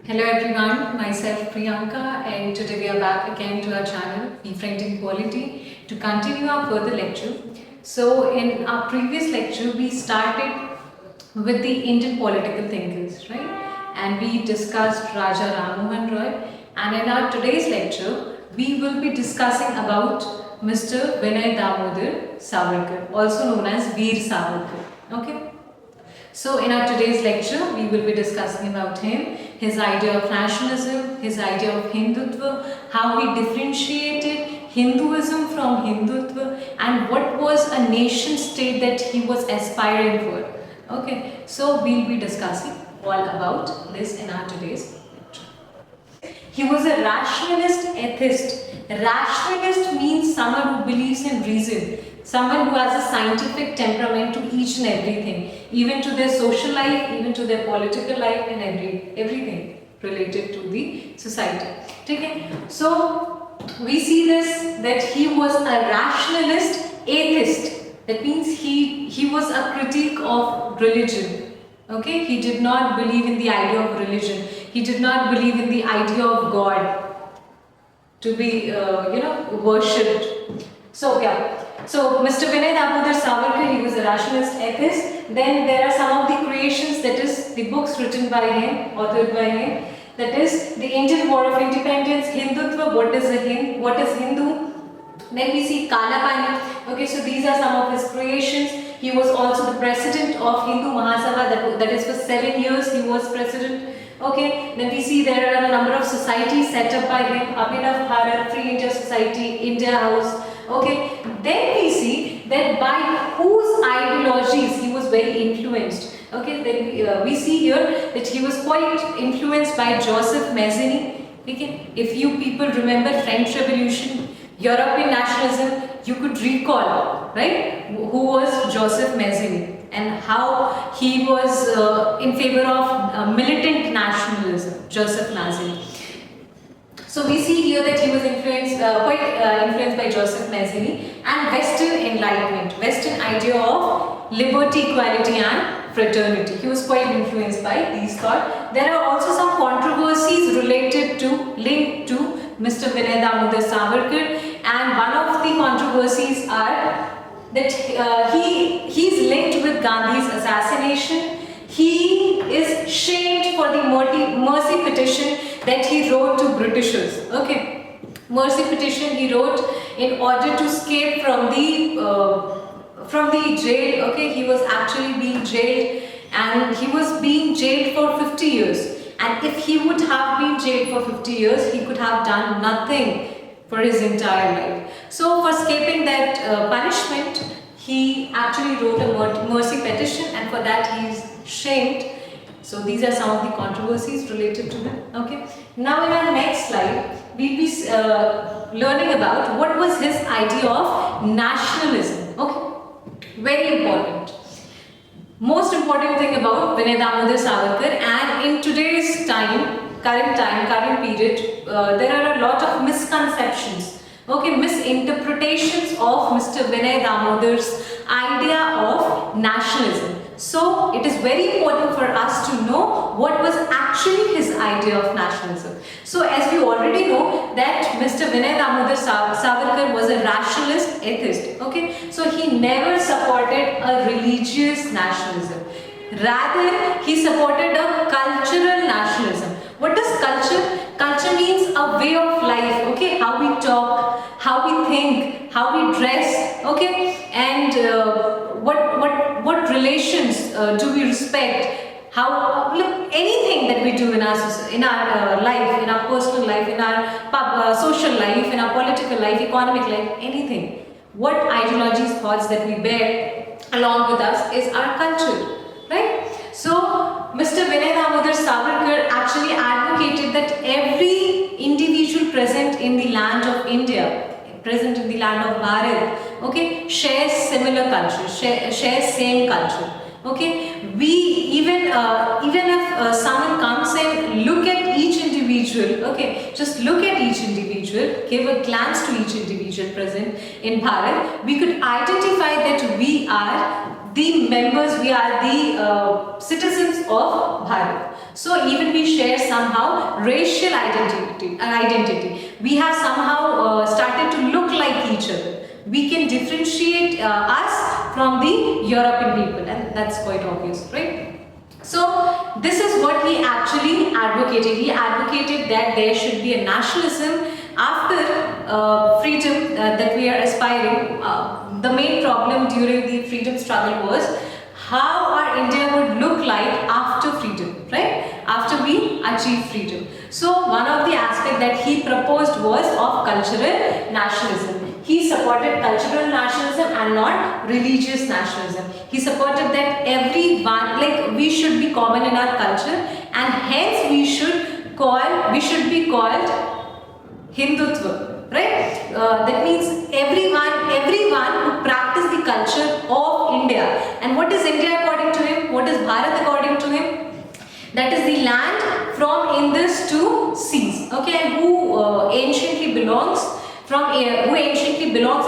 Hello everyone, myself Priyanka, and today we are back again to our channel Befriending Quality to continue our further lecture. So in our previous lecture we started with the Indian political thinkers, right? And we discussed Raja Ram Mohan Roy, and in our today's lecture we will be discussing about Mr. Vinay Damodar Savarkar, also known as Veer Savarkar. Okay? So in our today's lecture, we will be discussing about him, his idea of nationalism, his idea of Hindutva, how he differentiated Hinduism from Hindutva, and what was a nation state that he was aspiring for. Okay, so we'll be discussing all about this in our today's lecture. He was a rationalist atheist. Rationalist means someone who believes in reason, someone who has a scientific temperament to each and everything, even to their social life, even to their political life, and everything related to the society. Okay? So we see this, that he was a rationalist atheist. That means he was a critique of religion. Okay? He did not believe in the idea of religion. He did not believe in the idea of God to be worshipped. So yeah. So Mr. Vinay Damodar Savarkar, he was a rationalist atheist. Then there are some of the creations, that is the books written by him, authored by him. That is the Indian War of Independence, Hindutva, what is Hindu. Then we see Kala Pani. Okay, so these are some of his creations. He was also the president of Hindu Mahasabha, that is for 7 years he was president. Okay, then we see there are a number of societies set up by him, Abhinav Bharat, Free India Society, India House. Okay, then we see that by whose ideologies he was very influenced. Okay, then we see here that he was quite influenced by Joseph Mazzini. Okay, if you people remember French Revolution, European nationalism, you could recall, right, who was Joseph Mazzini and how he was in favor of militant nationalism, Joseph Mazzini. So we see here that he was quite influenced by Joseph Mazzini and Western Enlightenment, Western idea of liberty, equality and fraternity. He was quite influenced by these thoughts. There are also some controversies linked to Mr. Vinay Damodar Savarkar, and one of the controversies are that he's linked with Gandhi's assassination. He is shamed for the mercy petition that he wrote to Britishers. Okay, mercy petition he wrote in order to escape from the jail. Okay, he was actually being jailed, and he was being jailed for 50 years. And if he would have been jailed for 50 years, he could have done nothing for his entire life. So for escaping that punishment, he actually wrote a mercy petition, and for that he is shamed. So these are some of the controversies related to him. Okay. Now in our next slide, we'll be learning about what was his idea of nationalism. Okay. Very important. Most important thing about Vinay Damodar Savarkar, and in today's current period, there are a lot of misconceptions, okay, misinterpretations of Mr. Vinay Damodar's idea of nationalism. So it is very important for us to know what was actually his idea of nationalism. So as we already know that Mr. Vinay Damodar Savarkar was a rationalist atheist. Okay, so he never supported a religious nationalism. Rather, he supported a cultural nationalism. What is culture? Culture means a way of life. Okay, how we talk, how we think, how we dress. Okay, and what relations do we respect? How anything that we do in our life, in our personal life, in our social life, in our political life, economic life, anything. What ideologies, thoughts that we bear along with us is our culture, right? So Mr. Vinay Damodar Savarkar actually advocated that every individual present in the land of India, present in the land of Bharat, okay, shares similar culture, shares same culture. Okay, we even if someone comes and look at each individual, okay, just look at each individual, give a glance to each individual present in Bharat, we could identify that we are the members, we are the citizens of Bharat. So even we share somehow racial identity. We have somehow started to look like each other. We can differentiate us from the European people, and that's quite obvious, right? So this is what he actually advocated. He advocated that there should be a nationalism after freedom that we are aspiring. The main problem during the freedom struggle was how our India would look like after freedom, right? After we achieve freedom. So one of the aspects that he proposed was of cultural nationalism. He supported cultural nationalism and not religious nationalism. He supported that everyone, like we should be common in our culture, and hence we should be called Hindutva, right? That means everyone who practice the culture of India. And what is India according to him? What is Bharat according to him? That is the land from Indus to seas, okay, and who anciently belongs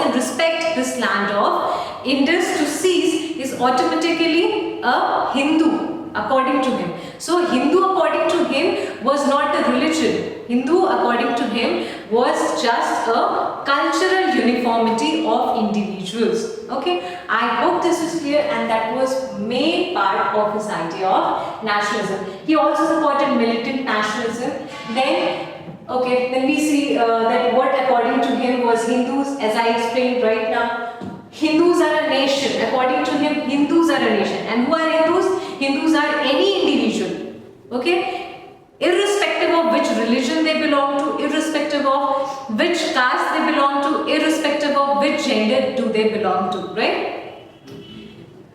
and respect this land of Indus to seas is automatically a Hindu according to him. So Hindu according to him was not a religion. Hindu according to him was just a cultural uniformity of individuals. Okay, I hope this is clear, and that was main part of his idea of nationalism. He also supported militant nationalism. Then we see that what according to him was Hindus, as I explained right now. Hindus are a nation. According to him, Hindus are a nation. And who are Hindus? Hindus are any individual. Okay? Irrespective of which religion they belong to, irrespective of which caste they belong to, irrespective of which gender do they belong to, right?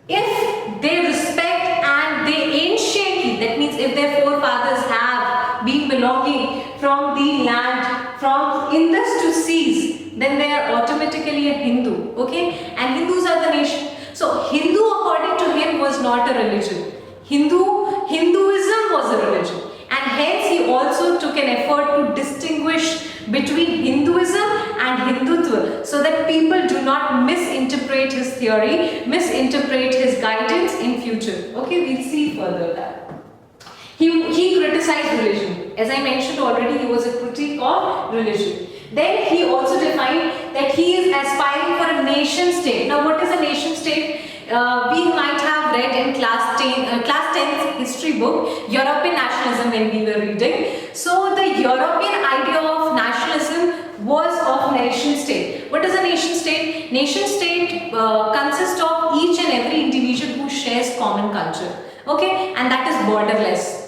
If they respect and they anciently, that means if their forefathers have been belonging from the land from Indus to seas, then they are automatically a Hindu, okay? And Hindus are the nation. So Hindu according to him was not a religion. Hinduism was a religion, and hence he also took an effort to distinguish between Hinduism and Hindutva so that people do not misinterpret his theory, misinterpret his guidance in future. Okay, we'll see further that. He criticized religion. As I mentioned already, he was a critic of religion. Then he also defined that he is aspiring for a nation state. Now what is a nation state? We might have read in class 10th history book, European nationalism when we were reading. So the European idea of nationalism was of nation state. What is a nation state? Nation state consists of each and every individual who shares common culture. Okay, and that is borderless.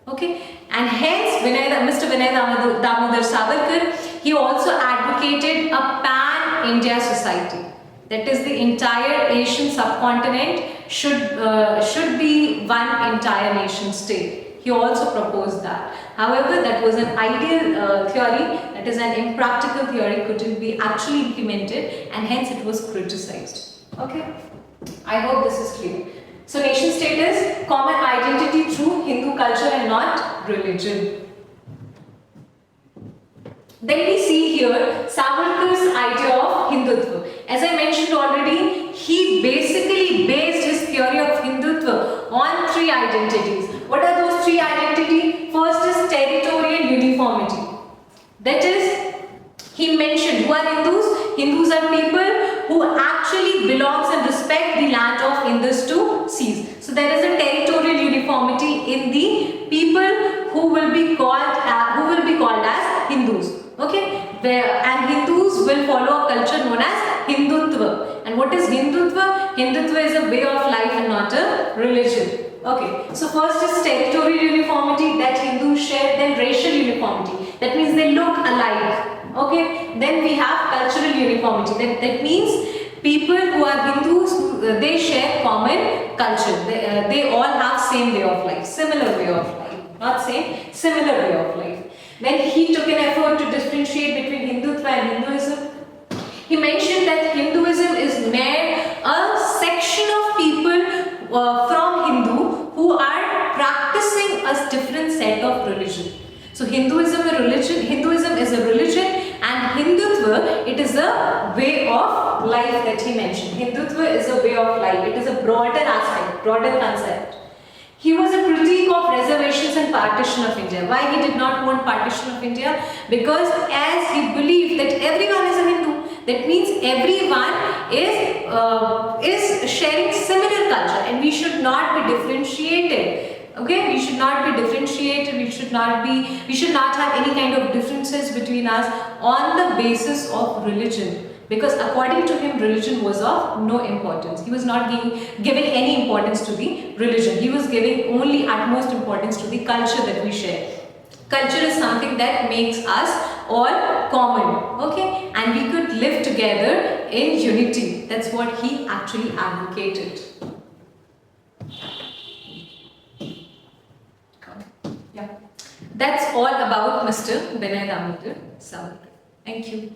Okay, and hence Mr. Vinay Damodar Savarkar, he also advocated a pan-India society. That is, the entire Asian subcontinent should be one entire nation state. He also proposed that. However, that was an ideal theory, that is an impractical theory, couldn't be actually implemented, and hence it was criticized. Okay, I hope this is clear. So nation state is common identity through Hindu culture and not religion. Then we see here Savarkar's idea of Hindutva. As I mentioned already, he basically based his theory of Hindutva on three identities. What are those three identities? First is territorial uniformity. That is, he mentioned who are Hindus? Hindus are people who actually belongs and respect the land of Indus to seas. So there is a territorial uniformity in the people who will be called as Hindus. Okay, and Hindus will follow a culture known as Hindutva. And what is Hindutva? Hindutva is a way of life and not a religion. Okay, so first is territorial uniformity that Hindus share, then racial uniformity. That means they look alike. Okay, then we have cultural uniformity. That means people who are Hindus, they share common culture. They all have same way of life, similar way of life. Not same, similar way of life. Then he took an effort to differentiate between Hindutva and Hinduism. He mentioned that Hinduism is mere a section of people from Hindu who are practicing a different set of religion. So Hinduism is a religion, and Hindutva, it is a way of life that he mentioned. Hindutva is a way of life. It is a broader aspect, broader concept. He was a critique of reservations and partition of India. Why he did not want partition of India? Because as he believed that everyone is a Hindu, that means everyone is sharing similar culture, and we should not be differentiated. Okay, we should not be differentiated. We should not have any kind of differences between us on the basis of religion. Because according to him, religion was of no importance. He was not giving any importance to the religion. He was giving only utmost importance to the culture that we share. Culture is something that makes us all common, okay? And we could live together in unity. That's what he actually advocated. Yeah. That's all about Mr. Binay Damodar Savarkar. Thank you.